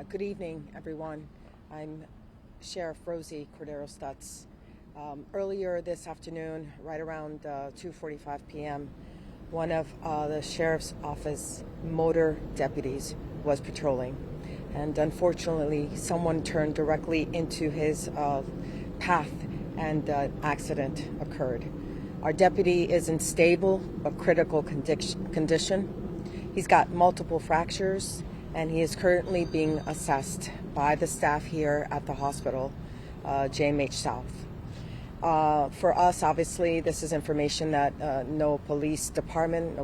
Good evening, everyone. I'm Sheriff Rosie Cordero-Stutz. Earlier this afternoon, right around 2:45 p.m., one of the sheriff's office motor deputies was patrolling, and unfortunately, someone turned directly into his path, and an accident occurred. Our deputy is in stable but critical condition. He's got multiple fractures, and he is currently being assessed by the staff here at the hospital, JMH South. For us, obviously, this is information that no police department,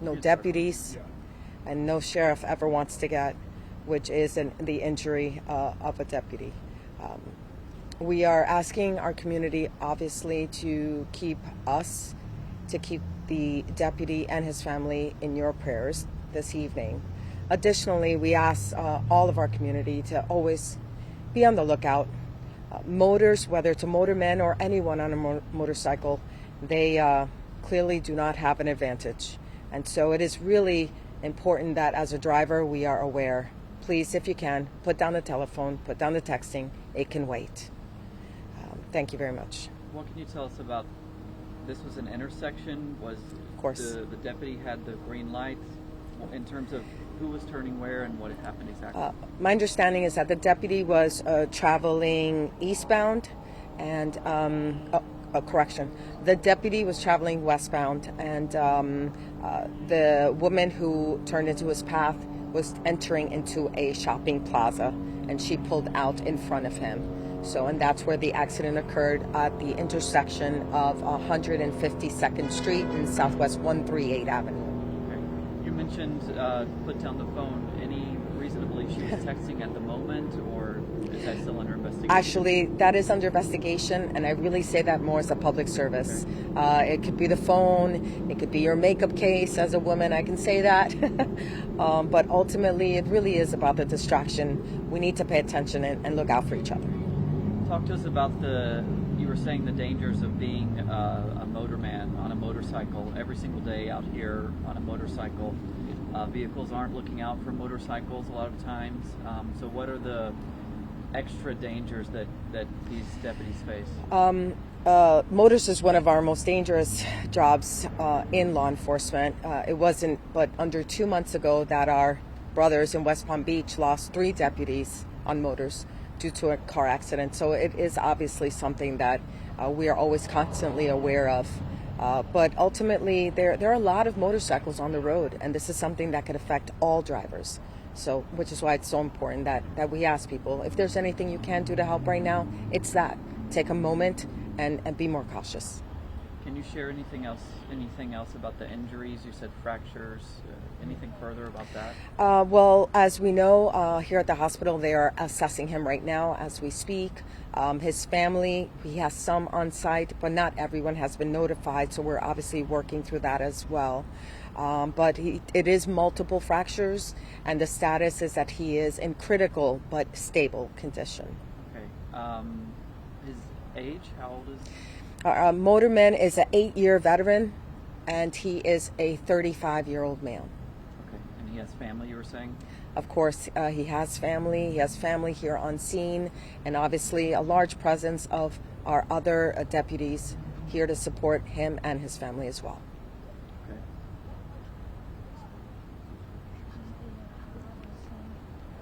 no deputies, and no sheriff ever wants to get, which is the injury of a deputy. We are asking our community, obviously, to keep the deputy and his family in your prayers this evening. Additionally, we ask all of our community to always be on the lookout. Motors, whether it's a motorman or anyone on a motorcycle, they clearly do not have an advantage. And so it is really important that as a driver we are aware. Please, if you can, put down the telephone, put down the texting. It can wait. Thank you very much. What can you tell us about, this was an intersection? Was of course the deputy had the green lights in terms of who was turning where and what had happened exactly? My understanding is that the deputy was traveling eastbound, and correction, the deputy was traveling westbound, and the woman who turned into his path was entering into a shopping plaza, and she pulled out in front of him. So, and that's where the accident occurred, at the intersection of 152nd Street and Southwest 138 Avenue. Okay. You mentioned put down the phone. Any reason to believe she was texting at the moment, or is that still under investigation? Actually, that is under investigation, and I really say that more as a public service. Okay. It could be the phone, it could be your makeup case. As a woman, I can say that. But ultimately, it really is about the distraction. We need to pay attention and look out for each other. Talk to us about you were saying the dangers of being a motorman on a motorcycle every single day out here on a motorcycle. Vehicles aren't looking out for motorcycles a lot of times. So what are the extra dangers that these deputies face? Motors is one of our most dangerous jobs in law enforcement. It wasn't but under 2 months ago that our brothers in West Palm Beach lost 3 deputies on motors due to a car accident. So it is obviously something that we are always constantly aware of. But ultimately, there are a lot of motorcycles on the road, and this is something that could affect all drivers. So, which is why it's so important that we ask people, if there's anything you can do to help right now, it's that. Take a moment and be more cautious. Can you share anything else about the injuries? You said fractures. Anything further about that? Well, as we know, here at the hospital, they are assessing him right now as we speak. His family, he has some on site, but not everyone has been notified, so we're obviously working through that as well. But it is multiple fractures, and the status is that he is in critical but stable condition. Okay. His age, how old is he? Our motorman is an 8-year veteran, and he is a 35-year-old male. Okay, and he has family, you were saying? Of course, he has family. He has family here on scene, and obviously a large presence of our other deputies here to support him and his family as well.